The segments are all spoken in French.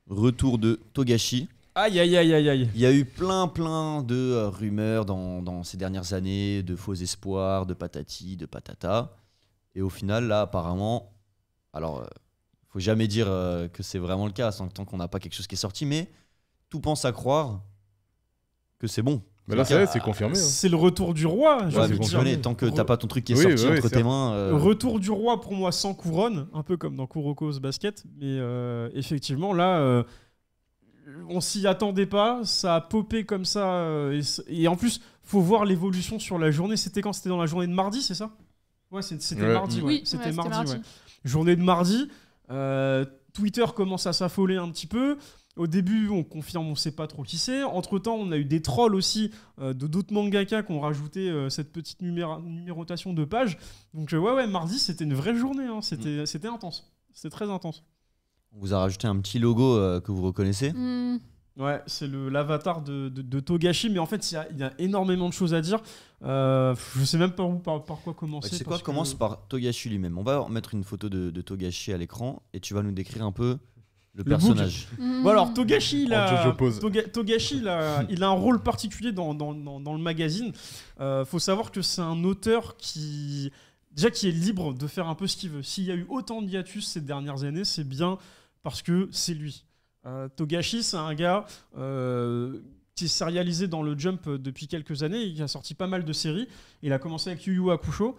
retour de Togashi. Aïe, aïe, aïe, aïe, aïe. Il y a eu plein de rumeurs dans ces dernières années, de faux espoirs, de patati, de patata. Et au final, là, apparemment, alors, faut jamais dire que c'est vraiment le cas tant qu'on n'a pas quelque chose qui est sorti, mais tout pense à croire que c'est bon. Bah là, c'est confirmé. Hein. C'est le retour du roi. Ouais, mais tu connais, tant que t'as pas ton truc qui est sorti entre tes mains. Retour du roi pour moi sans couronne, un peu comme dans Kuroko's Basket. Mais effectivement, là, on s'y attendait pas. Ça a popé comme ça. Et en plus, faut voir l'évolution sur la journée. C'était quand? C'était dans la journée de mardi, c'est ça? Ouais, c'était mardi. Oui, c'était mardi. Ouais. Journée de mardi. Twitter commence à s'affoler un petit peu. Au début, on confirme, on sait pas trop qui c'est. Entre-temps, on a eu des trolls aussi de d'autres mangaka qui ont rajouté cette petite numérotation de pages. Donc ouais, mardi, c'était une vraie journée. Hein. C'était intense. C'était très intense. On vous a rajouté un petit logo que vous reconnaissez. Ouais, c'est l'avatar de Togashi, mais en fait, il y a énormément de choses à dire. Je sais même pas par quoi commencer. C'est quoi? Commence par Togashi lui-même. On va mettre une photo de Togashi à l'écran et tu vas nous décrire un peu le personnage. Bon alors, Togashi, il a un rôle particulier dans le magazine. Faut savoir que c'est un auteur qui est libre de faire un peu ce qu'il veut. S'il y a eu autant de hiatus ces dernières années, c'est bien parce que c'est lui. Togashi, c'est un gars qui est sérialisé dans le Jump depuis quelques années. Il a sorti pas mal de séries. Il a commencé avec Yu Yu Hakusho,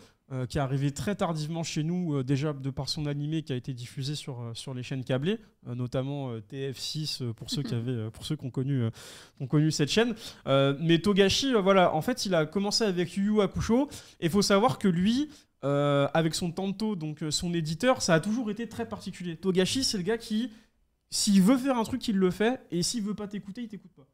qui est arrivé très tardivement chez nous, déjà de par son animé qui a été diffusé sur les chaînes câblées, notamment TF6 pour ceux qui ont connu cette chaîne. Mais Togashi, voilà, en fait, il a commencé avec Yu Yu Hakusho. Et il faut savoir que lui, avec son Tanto, donc son éditeur, ça a toujours été très particulier. Togashi, c'est le gars qui, s'il veut faire un truc, il le fait, et s'il veut pas t'écouter, il t'écoute pas.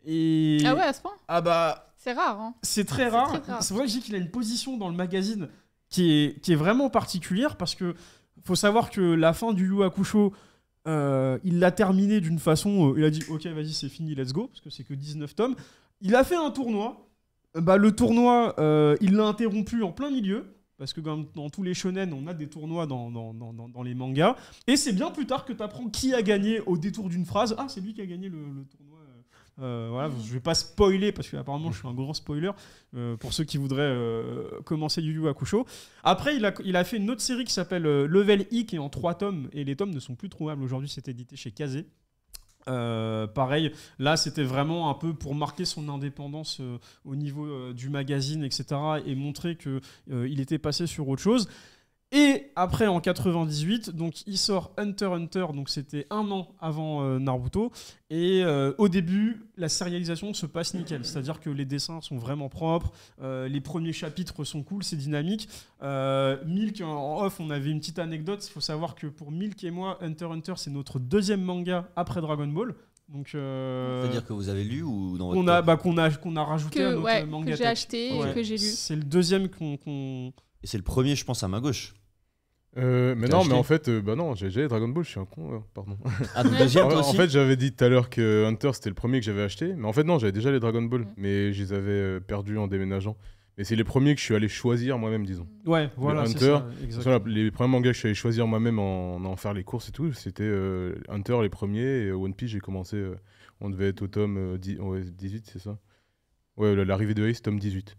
Et... Ah ouais, à ce point? Ah bah... C'est rare, hein. C'est très rare. C'est vrai que je dis qu'il a une position dans le magazine qui est vraiment particulière, parce que faut savoir que la fin du Yu Hakusho, il l'a terminé d'une façon... il a dit, ok, vas-y, c'est fini, let's go, parce que c'est que 19 tomes. Il a fait un tournoi. Le tournoi, il l'a interrompu en plein milieu. Parce que dans tous les shonen, on a des tournois dans les mangas. Et c'est bien plus tard que tu apprends qui a gagné au détour d'une phrase. Ah, c'est lui qui a gagné le tournoi. Voilà, je vais pas spoiler parce que apparemment je suis un grand spoiler pour ceux qui voudraient commencer Yu Yu Hakusho. Après, il a fait une autre série qui s'appelle Level I, qui est en 3 tomes. Et les tomes ne sont plus trouvables aujourd'hui. C'est édité chez Kazé. Pareil, là c'était vraiment un peu pour marquer son indépendance au niveau du magazine, etc., et montrer qu'il était passé sur autre chose. Et après, en 98, donc il sort Hunter x Hunter, donc c'était un an avant Naruto. Et au début, la sérialisation se passe nickel, c'est-à-dire que les dessins sont vraiment propres, les premiers chapitres sont cool, c'est dynamique. Milk, en off, on avait une petite anecdote. Il faut savoir que pour Milk et moi, Hunter x Hunter, c'est notre deuxième manga après Dragon Ball. Donc, c'est-à-dire que vous avez lu ou dans qu'on a rajouté à notre manga que j'ai acheté et que j'ai lu. C'est le deuxième Et c'est le premier, je pense, à ma gauche. Mais non, mais en fait, non, j'ai Dragon Ball, je suis un con, pardon. Ah, donc deuxième, toi aussi. En fait, j'avais dit tout à l'heure que Hunter c'était le premier que j'avais acheté, mais en fait non, j'avais déjà les Dragon Ball, mais je les avais perdus en déménageant. Mais c'est les premiers que je suis allé choisir moi-même, disons. Ouais, voilà, Hunter, c'est ça, exactement. Les premiers mangas que je suis allé choisir moi-même en faire les courses et tout, c'était Hunter les premiers, et One Piece j'ai commencé, on devait être au tome 18, c'est ça? Ouais, l'arrivée de Ace, tome 18.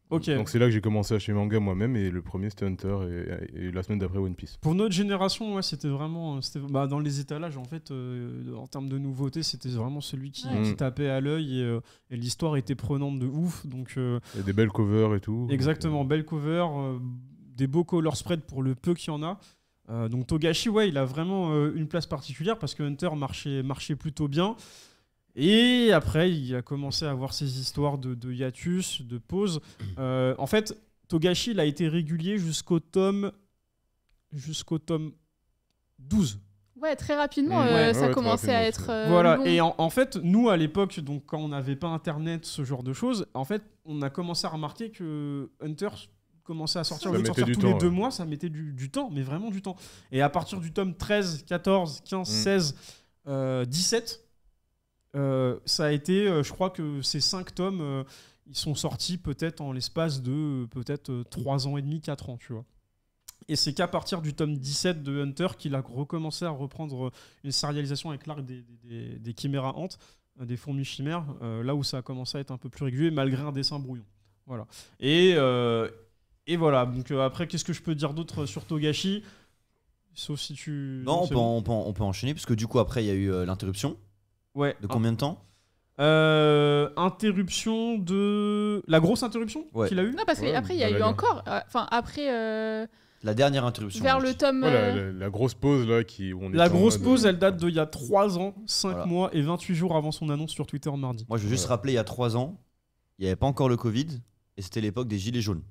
Okay. Donc c'est là que j'ai commencé à acheter les mangas moi-même, et le premier c'était Hunter, et la semaine d'après One Piece. Pour notre génération, ouais, c'était vraiment dans les étalages en fait, en termes de nouveautés, c'était vraiment celui qui tapait à l'œil, et l'histoire était prenante de ouf. Donc, il y a des belles covers et tout. Exactement, belles covers, des beaux color spread pour le peu qu'il y en a. Donc Togashi, ouais, il a vraiment une place particulière parce que Hunter marchait plutôt bien. Et après, il a commencé à avoir ces histoires de hiatus, de pause. En fait, Togashi, il a été régulier jusqu'au tome 12. Ouais, très rapidement, ça commençait à être voilà. long. Et en fait, nous, à l'époque, donc, quand on n'avait pas Internet, ce genre de choses, en fait, on a commencé à remarquer que Hunter commençait à sortir, tous les 2 mois, ça mettait du temps, mais vraiment du temps. Et à partir du tome 13, 14, 15, 16, 17... ça a été, je crois que ces 5 tomes, ils sont sortis peut-être en l'espace de 3 ans et demi, 4 ans, tu vois. Et c'est qu'à partir du tome 17 de Hunter qu'il a recommencé à reprendre une sérialisation avec l'arc des chiméras hantes, des fourmis chimères, là où ça a commencé à être un peu plus régulier, malgré un dessin brouillon. Voilà. Et voilà. Donc après, qu'est-ce que je peux dire d'autre sur Togashi ? Sauf si tu... Non, on peut enchaîner, parce que du coup, après, il y a eu l'interruption. Ouais. De combien de temps ? Interruption de... La grosse interruption qu'il a eu ? Non, parce qu'après, il y a eu encore... Enfin, après... La dernière interruption. Vers le tome... la grosse pause, là, La grosse pause, elle date d'il y a 3 ans, 5 mois et 28 jours avant son annonce sur Twitter mardi. Moi, je veux juste rappeler, il y a 3 ans, il n'y avait pas encore le Covid, et c'était l'époque des gilets jaunes.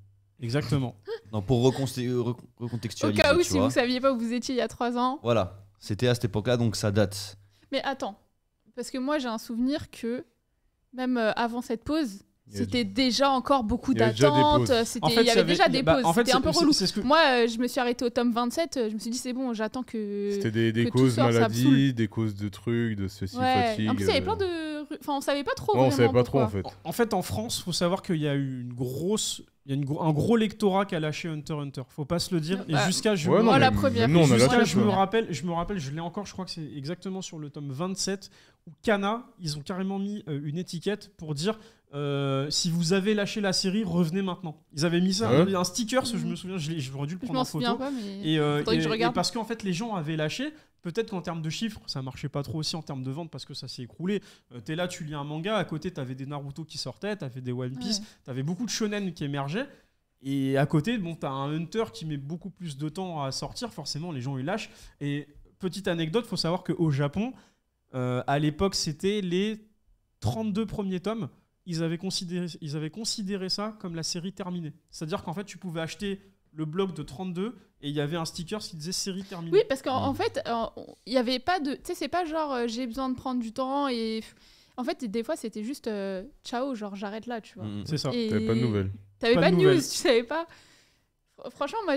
Exactement. Non, pour recontextualiser. Au cas où, si vous saviez pas où vous étiez il y a 3 ans. Voilà, c'était à cette époque-là, donc ça date. Mais attends, parce que moi j'ai un souvenir que même avant cette pause, c'était déjà encore beaucoup d'attentes. Il y avait déjà des pauses. C'était un peu relou. Moi, je me suis arrêtée au tome 27. Je me suis dit, c'est bon, j'attends que. C'était des causes maladie, des causes de trucs, de ceci, fatigue. En plus, il y avait plein de. Enfin, on savait pas trop. On savait pas trop en fait. En fait, en France, faut savoir qu'il y a eu un gros lectorat qui a lâché Hunter x Hunter. Faut pas se le dire. Et jusqu'à je me rappelle, je l'ai encore. Je crois que c'est exactement sur le tome 27 où Kana, ils ont carrément mis une étiquette pour dire. Si vous avez lâché la série, revenez maintenant. Ils avaient mis ça, un sticker, je me souviens, j'aurais dû le prendre en photo. Je m'en souviens pas, mais et je regarde. Et parce qu'en fait, les gens avaient lâché. Peut-être qu'en termes de chiffres, ça marchait pas trop aussi en termes de vente parce que ça s'est écroulé. T'es là, tu lis un manga, à côté, t'avais des Naruto qui sortaient, t'avais des One Piece, t'avais beaucoup de shonen qui émergeaient. Et à côté, bon, t'as un Hunter qui met beaucoup plus de temps à sortir. Forcément, les gens ils lâchent. Et petite anecdote, faut savoir qu'au Japon, à l'époque, c'était les 32 premiers tomes. Ils avaient considéré ça comme la série terminée. C'est-à-dire qu'en fait, tu pouvais acheter le bloc de 32 et il y avait un sticker qui disait série terminée. Oui, parce qu'en fait, il n'y avait pas de... Tu sais, c'est pas genre j'ai besoin de prendre du temps et... En fait, des fois, c'était juste ciao, genre j'arrête là, tu vois. C'est ça. Et... T'avais pas de nouvelles. T'avais pas de news, tu savais pas. Franchement, moi,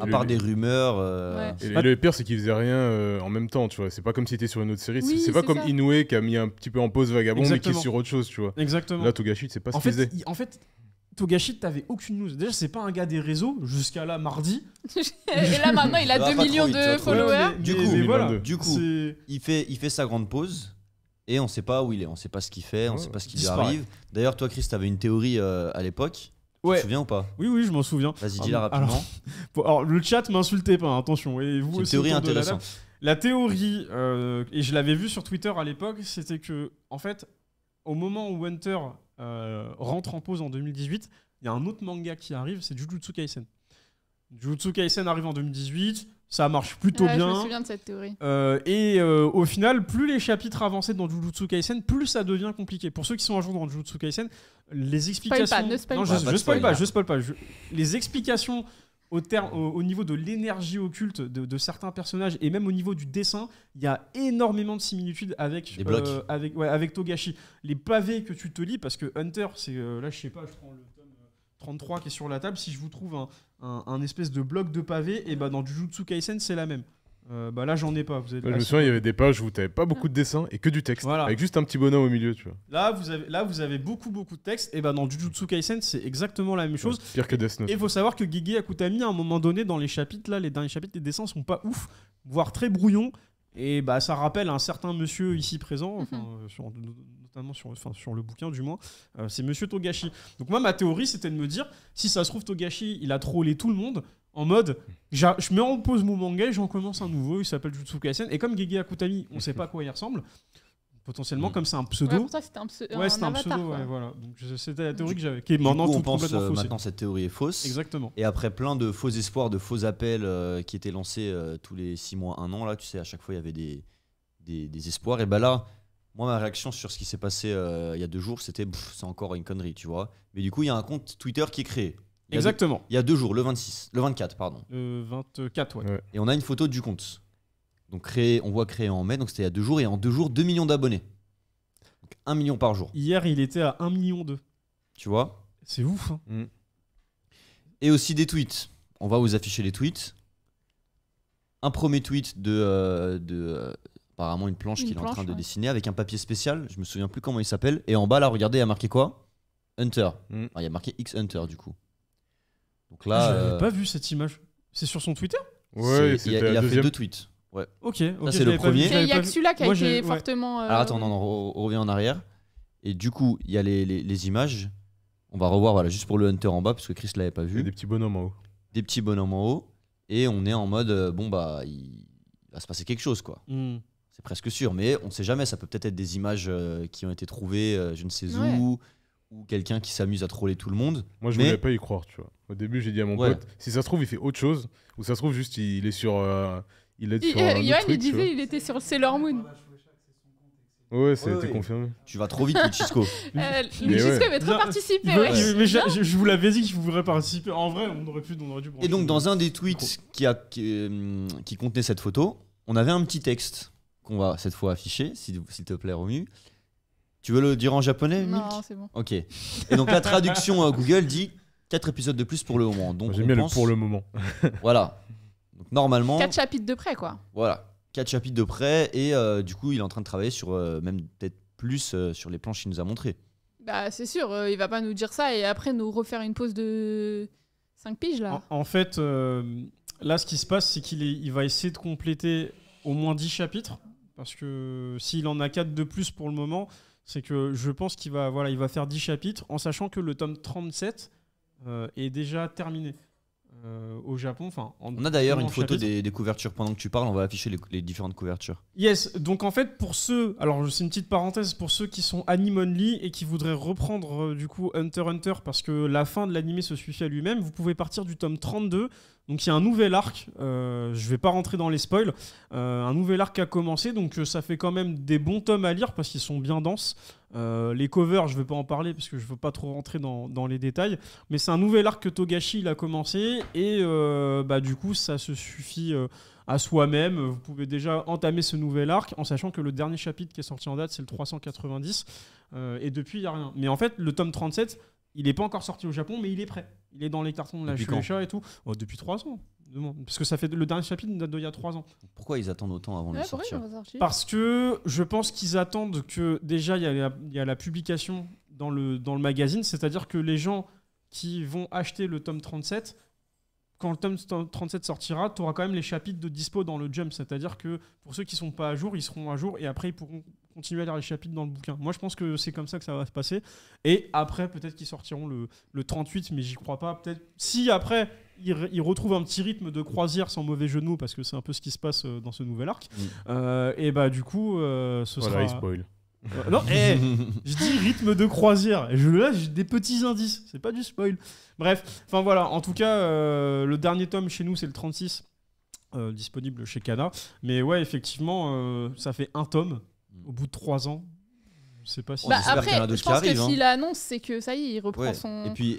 À part des rumeurs. Et le pire, c'est qu'ils faisaient rien en même temps, tu vois. C'est pas comme si t'étais sur une autre série. Oui, c'est pas comme ça. Inoue qui a mis un petit peu en pause Vagabond, mais qui est sur autre chose, tu vois. Exactement. Là, Togashi, c'est pas ce qu'il faisait. En fait, Togashi, t'avais aucune news. Déjà, c'est pas un gars des réseaux, jusqu'à là, mardi. Et là, maintenant, il a 2 millions de followers. Du coup, il fait sa grande pause. Et on sait pas où il est, on sait pas ce qu'il fait, on sait pas ce qui lui arrive. D'ailleurs, toi, Chris, t'avais une théorie à l'époque. Tu te souviens ou pas ? Oui, je m'en souviens. Vas-y, dis-la rapidement. Alors, le chat m'insultez pas, attention. Et vous aussi, c'est une théorie intéressante. La théorie, et je l'avais vu sur Twitter à l'époque, c'était que, en fait, au moment où Hunter rentre en pause en 2018, il y a un autre manga qui arrive, c'est Jujutsu Kaisen. Jujutsu Kaisen arrive en 2018, ça marche plutôt bien. Je me souviens de cette théorie. Et au final, plus les chapitres avançaient dans Jujutsu Kaisen, plus ça devient compliqué. Pour ceux qui sont à jour dans Jujutsu Kaisen, les explications... Ne spoil pas. Je spoil pas. Les explications au niveau de l'énergie occulte de certains personnages et même au niveau du dessin, il y a énormément de similitudes avec Togashi. Les pavés que tu te lis, parce que Hunter, c'est... là, je sais pas, je prends le tome 33 qui est sur la table. Si je vous trouve un espèce de bloc de pavés, et bah dans Jujutsu Kaisen, c'est la même. Là, j'en ai pas. Je me souviens, il y avait des pages où t'avais pas beaucoup de dessins et que du texte, avec juste un petit bonhomme au milieu, tu vois. Là, vous avez beaucoup de texte. Et dans Jujutsu Kaisen, c'est exactement la même chose. Pire que Death Note. Et il faut savoir que Gege Akutami, à un moment donné, dans les chapitres, là, les derniers chapitres, les dessins sont pas ouf, voire très brouillons. Et ça rappelle un certain monsieur ici présent, notamment sur le bouquin du moins, c'est monsieur Togashi. Donc moi, ma théorie, c'était de me dire, si ça se trouve, Togashi, il a trollé tout le monde, en mode, je mets en pause mon manga et j'en commence un nouveau, il s'appelle Jujutsu Kaisen. Et comme Gege Akutami, on sait pas à quoi il ressemble, potentiellement, comme c'est un pseudo. Pour toi, c'était un pseudo. Ouais, c'était un pseudo, voilà. Donc c'était la théorie que j'avais. Qui est maintenant on pense maintenant cette théorie est fausse. Exactement. Et après plein de faux espoirs, de faux appels qui étaient lancés tous les 6 mois, 1 an, là, tu sais, à chaque fois, il y avait des espoirs. Et là, moi, ma réaction sur ce qui s'est passé il y a 2 jours, c'était c'est encore une connerie, tu vois. Mais du coup, il y a un compte Twitter qui est créé. Exactement. Il y a 2 jours, le 24, pardon. Le 24, ouais. Et on a une photo du compte. Donc on voit créé en mai, donc c'était il y a 2 jours. Et en 2 jours, 2 millions d'abonnés. Donc 1 million par jour. Hier, il était à 1,2 million. Tu vois ? C'est ouf. Hein. Et aussi des tweets. On va vous afficher les tweets. Un premier tweet apparemment une planche qu'il est en train de dessiner avec un papier spécial. Je me souviens plus comment il s'appelle. Et en bas, là, regardez, il y a marqué quoi ? Hunter. Il y a marqué X Hunter, du coup. Donc là, j'avais pas vu cette image. C'est sur son Twitter? Ouais, il a fait 2 tweets. Ouais. Ok. Ça, c'est le premier. Il y a que celui-là qui a été fortement. Alors attends, on revient en arrière. Et du coup, il y a les images. On va revoir, voilà, juste pour le Hunter en bas, parce que Chris l'avait pas vu. Il y a des petits bonhommes en haut. Des petits bonhommes en haut. Et on est en mode, il va se passer quelque chose, quoi. C'est presque sûr, mais on ne sait jamais. Ça peut peut-être être des images qui ont été trouvées, je ne sais où, ou quelqu'un qui s'amuse à troller tout le monde. Moi, je ne voulais pas y croire, tu vois. Au début, j'ai dit à mon pote, si ça se trouve, il fait autre chose, ou ça se trouve, juste, il est sur. Yoann, il disait il était sur Sailor Moon. Ouais, ça a été confirmé. Tu vas trop vite, Luchisco. Luchisco avait trop participé. Mais je vous l'avais dit qu'il voudrait participer. En vrai, on aurait dû. Et donc, dans un des tweets qui contenait cette photo, on avait un petit texte qu'on va cette fois afficher, s'il te plaît, Romu. Tu veux le dire en japonais, Milk? Non, c'est bon. Ok. Et donc, la traduction Google dit 4 épisodes de plus pour le moment. Donc, j'aime bien le pour le moment. Voilà. Donc, normalement. 4 chapitres de près, quoi. Voilà. 4 chapitres de près. Et du coup, il est en train de travailler sur même peut-être plus sur les planches qu'il nous a montrées. Bah, c'est sûr. Il va pas nous dire ça et après nous refaire une pause de 5 piges, là. En fait, là, ce qui se passe, c'est qu'il va essayer de compléter au moins 10 chapitres. Parce que s'il en a 4 de plus pour le moment, c'est que je pense qu'il va faire 10 chapitres en sachant que le tome 37 est déjà terminé au Japon. On a d'ailleurs une photo des couvertures pendant que tu parles, on va afficher les différentes couvertures. Yes, donc en fait pour ceux, alors c'est une petite parenthèse pour ceux qui sont anime only et qui voudraient reprendre du coup Hunter x Hunter parce que la fin de l'animé se suffit à lui-même, vous pouvez partir du tome 32. Donc il y a un nouvel arc, je vais pas rentrer dans les spoils, un nouvel arc a commencé, donc ça fait quand même des bons tomes à lire parce qu'ils sont bien denses. Les covers, je vais pas en parler parce que je veux pas trop rentrer dans les détails, mais c'est un nouvel arc que Togashi il a commencé et du coup ça se suffit à soi-même. Vous pouvez déjà entamer ce nouvel arc en sachant que le dernier chapitre qui est sorti en date c'est le 390 et depuis il n'y a rien. Mais en fait le tome 37 il n'est pas encore sorti au Japon, mais il est prêt. Il est dans les cartons de la Shueisha et tout. Oh, depuis 3 ans. Parce que ça fait le dernier chapitre date d'il y a 3 ans. Pourquoi ils attendent autant avant de le sortir? Parce que je pense qu'ils attendent que déjà il y a la publication dans le magazine, c'est-à-dire que les gens qui vont acheter le tome 37, quand le tome 37 sortira, tu auras quand même les chapitres de dispo dans le Jump, c'est-à-dire que pour ceux qui ne sont pas à jour, ils seront à jour et après ils pourront continuer à lire les chapitres dans le bouquin. Moi je pense que c'est comme ça que ça va se passer et après peut-être qu'ils sortiront le 38 mais j'y crois pas. Peut-être si après ils retrouvent un petit rythme de croisière sans mauvais jeu de mots parce que c'est un peu ce qui se passe dans ce nouvel arc et du coup ce sera... il spoil. Non, je dis rythme de croisière. Et là, j'ai des petits indices. C'est pas du spoil. Bref, enfin voilà. En tout cas, le dernier tome chez nous, c'est le 36, disponible chez Kana. Mais ouais, effectivement, ça fait un tome au bout de 3 ans. Je sais pas si. Après, je pense que s'il annonce, c'est que ça y est, il reprend son. Et puis,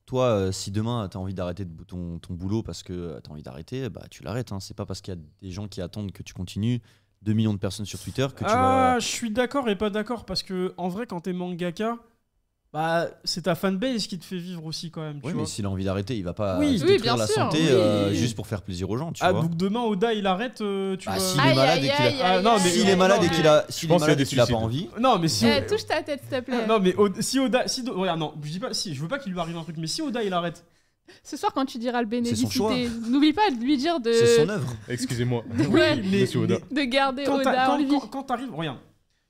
toi, si demain t'as envie d'arrêter ton boulot parce que t'as envie d'arrêter, tu l'arrêtes. Hein. C'est pas parce qu'il y a des gens qui attendent que tu continues. 2 millions de personnes sur Twitter que tu vas... Je suis d'accord et pas d'accord parce que en vrai quand t'es mangaka c'est ta fanbase qui te fait vivre aussi quand même. Oui, mais s'il a envie d'arrêter, il va pas détruire la santé juste pour faire plaisir aux gens, tu vois. Donc demain Oda il arrête, tu vois. S'il est malade et qu'il a pas envie. Non mais si touche ta tête s'il te plaît. Non mais si Oda regarde, non, je dis pas je veux pas qu'il lui arrive un truc mais si Oda il arrête. Ce soir, quand tu diras le bénédicité, n'oublie pas de lui dire de. C'est son œuvre. Excusez-moi. De garder Oda en vie. Quand t'arrives, regarde.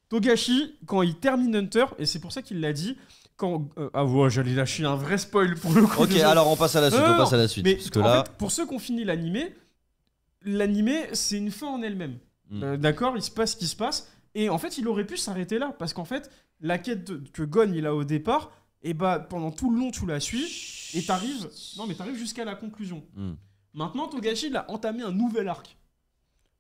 Togashi, quand il termine Hunter, et c'est pour ça qu'il l'a dit, j'allais lâcher un vrai spoil pour le coup. Ok, alors on passe à la suite. Mais parce que en fait, pour ceux qui ont fini l'animé, c'est une fin en elle-même. D'accord, il se passe ce qui se passe. Et en fait, il aurait pu s'arrêter là. Parce qu'en fait, la quête que Gon il a au départ, et pendant tout le long, tu la suis. Et t'arrives jusqu'à la conclusion. Maintenant, Togashi, il a entamé un nouvel arc.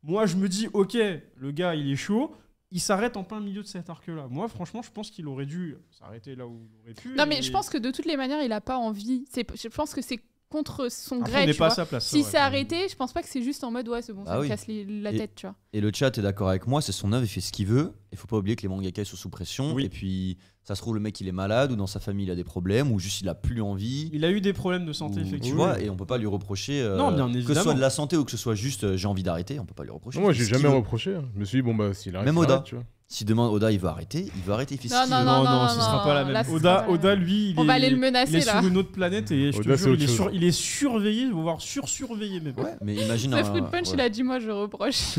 Moi, je me dis, ok, le gars, il est chaud. Il s'arrête en plein milieu de cet arc-là. Moi, franchement, je pense qu'il aurait dû s'arrêter là où il aurait pu. Non, mais je pense que de toutes les manières, il a pas envie. Je pense que c'est contre son gré. On n'est pas à sa place. Si c'est arrêté, je pense pas que c'est juste en mode c'est bon, ça me casse la tête, tu vois. Et le chat est d'accord avec moi, c'est son œuvre, il fait ce qu'il veut. Il faut pas oublier que les mangaka sont sous pression. Et puis, ça se trouve, le mec il est malade ou dans sa famille il a des problèmes ou juste il a plus envie. Il a eu des problèmes de santé, effectivement. Tu vois, et on peut pas lui reprocher. Non, bien évidemment. Que ce soit de la santé ou que ce soit juste j'ai envie d'arrêter, on peut pas lui reprocher. Moi, j'ai jamais reproché. Je me suis dit, s'il arrête. Même Oda. Tu vois. Si demain Oda il veut arrêter, il fait ce qu'il veut. Non, ce sera pas la même. Oda, lui, on va aller le menacer, il est là. sur une autre planète et je te jure, il est surveillé, voire sursurveillé même. Ouais, mais imagine. Ce Fruit Punch, il a dit moi je reproche.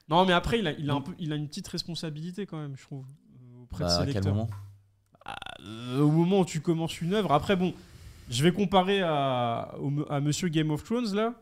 Non, mais après il a une petite responsabilité quand même, je trouve, auprès de ses lecteurs. À quel moment ? Au moment où tu commences une œuvre. Après bon, je vais comparer à Monsieur Game of Thrones là,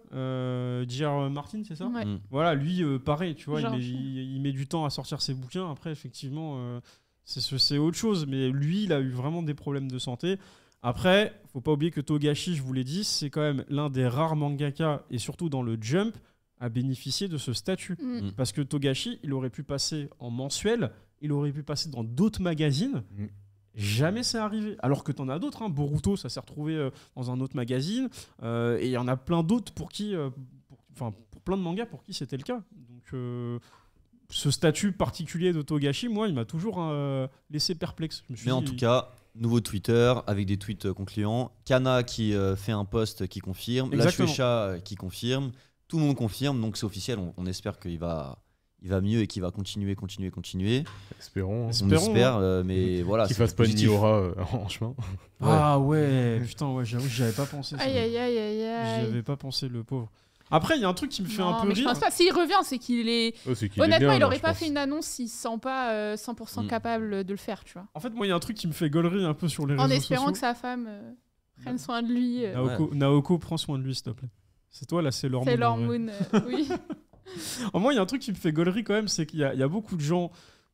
J.R. Martin, c'est ça ? Ouais. Voilà, lui pareil, tu vois, il met du temps à sortir ses bouquins. Après effectivement, c'est autre chose. Mais lui, il a eu vraiment des problèmes de santé. Après, faut pas oublier que Togashi, je vous l'ai dit, c'est quand même l'un des rares mangaka et surtout dans le Jump à bénéficier de ce statut. Parce que Togashi, il aurait pu passer en mensuel, il aurait pu passer dans d'autres magazines. Jamais c'est arrivé. Alors que t'en as d'autres. Hein. Boruto, ça s'est retrouvé dans un autre magazine. Et il y en a plein d'autres pour qui... pour plein de mangas pour qui c'était le cas. Donc, ce statut particulier de Togashi, moi, il m'a toujours laissé perplexe. En tout cas, nouveau Twitter avec des tweets concluants. Kana qui fait un post qui confirme. La Shueisha qui confirme. Tout le monde confirme. Donc c'est officiel. On espère qu'il va mieux et qu'il va continuer. Espérons. On espère, mais voilà. Qu'il fasse pas une Niora en chemin. Ah ouais, putain, ouais, j'avoue que j'avais pas pensé ça. Aïe. J'avais pas pensé, le pauvre. Après, il y a un truc qui me fait un peu rire. Je pense pas. S'il revient, c'est qu'il est. Honnêtement, il aurait pas fait une annonce s'il se sent pas 100% capable de le faire, tu vois. En fait, moi, il y a un truc qui me fait gaulerie un peu sur les réseaux sociaux. En espérant que sa femme prenne soin de lui. Naoko, prends soin de lui, s'il te plaît. C'est toi, là, c'est Sailor Moon. Sailor Moon, oui. Moi, il y a un truc qui me fait gaulerie quand même, c'est qu'il y a beaucoup de gens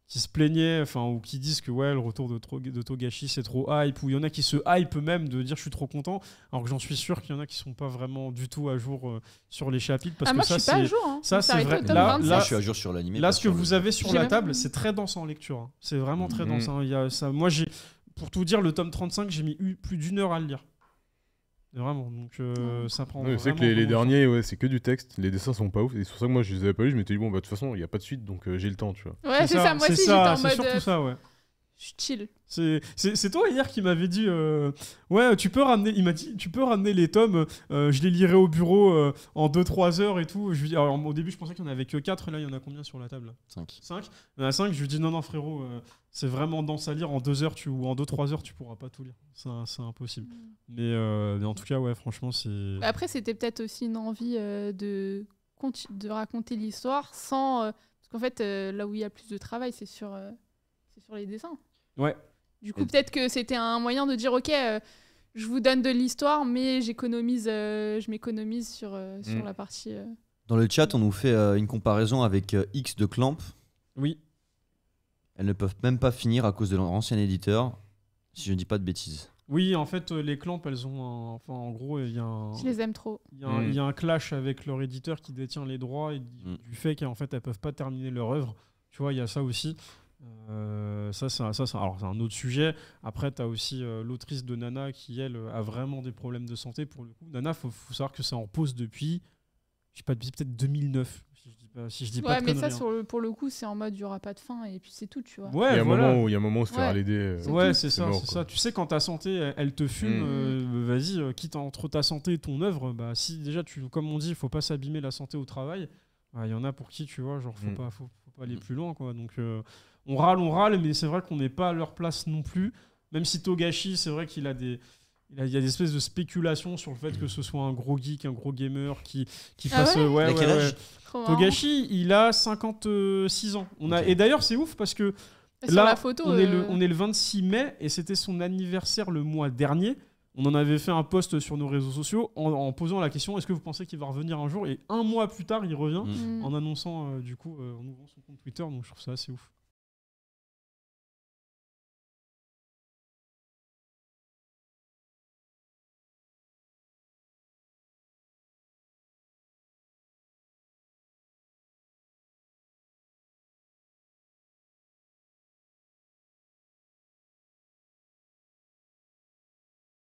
qui se plaignaient, ou qui disent que le retour de Togashi c'est trop hype, ou il y en a qui se hype même de dire je suis trop content, alors que j'en suis sûr qu'il y en a qui sont pas vraiment du tout à jour sur les chapitres. Parce que moi ça, je suis pas à jour. Hein. Ça c'est vrai. Là, je suis à jour sur l'anime. Là, ce que vous avez sur la table, c'est très dense en lecture. Hein. C'est vraiment très dense. Hein. Moi, pour tout dire, le tome 35, j'ai mis plus d'1 heure à le lire. Vraiment, donc ça prend. C'est que les derniers, c'est que du texte. Les dessins sont pas ouf. Et c'est pour ça que moi, je les avais pas lus. Je m'étais dit, bon, bah, de toute façon, il n'y a pas de suite, donc j'ai le temps, tu vois. Ouais, c'est ça. Moi aussi, j'étais en mode. C'est surtout ça, ouais. Je chill. C'est toi hier qui m'avais dit ouais, tu peux ramener. Il m'a dit tu peux ramener les tomes. Je les lirai au bureau en 2-3 heures et tout. Je lui dis, alors, au début, je pensais qu'il y en avait que 4. Là, il y en a combien sur la table? 5. Il y en a 5. Je lui dis non, frérot, c'est vraiment dense à lire. En 2 heures ou en 2-3 heures, tu pourras pas tout lire. C'est impossible. Mais en tout cas, ouais, franchement, c'est. Après, c'était peut-être aussi une envie de raconter l'histoire sans. Parce qu'en fait, là où il y a plus de travail, c'est sur les dessins. Ouais. Du coup, peut-être que c'était un moyen de dire ok, je vous donne de l'histoire, mais je m'économise sur la partie. Dans le chat, on nous fait une comparaison avec X de Clamp. Oui. Elles ne peuvent même pas finir à cause de leur ancien éditeur, si je ne dis pas de bêtises. Oui, en fait, les Clamp, elles ont en gros, il y a un. Je les aime trop. Il y a un clash avec leur éditeur qui détient les droits et du fait qu'en fait, elles peuvent pas terminer leur œuvre. Tu vois, il y a ça aussi. Ça, c'est un autre sujet. Après, tu as aussi l'autrice de Nana qui, elle, a vraiment des problèmes de santé pour le coup. Nana, faut savoir que c'est en pause depuis, je sais pas, peut-être 2009. Si je dis pas de mais conneries, ça, pour le coup, c'est en mode il n'y aura pas de fin et puis c'est tout, tu vois. Ouais, il y a un moment où se faire l'aider. C'est ça. Tu sais, quand ta santé, elle te fume, vas-y, quitte entre ta santé et ton œuvre, bah, si déjà, comme on dit, il faut pas s'abîmer la santé au travail. Il y en a pour qui, tu vois, genre, faut pas aller plus loin, quoi. Donc, on râle, mais c'est vrai qu'on n'est pas à leur place non plus. Même si Togashi, c'est vrai qu'il y a des espèces de spéculations sur le fait que ce soit un gros geek, un gros gamer qui fasse. Quel âge Togashi, il a 56 ans. Et d'ailleurs, c'est ouf parce que sur là, la photo, on est le 26 mai et c'était son anniversaire le mois dernier. On en avait fait un post sur nos réseaux sociaux en posant la question est-ce que vous pensez qu'il va revenir un jour? Et un mois plus tard, il revient en annonçant en ouvrant son compte Twitter. Donc je trouve ça assez ouf.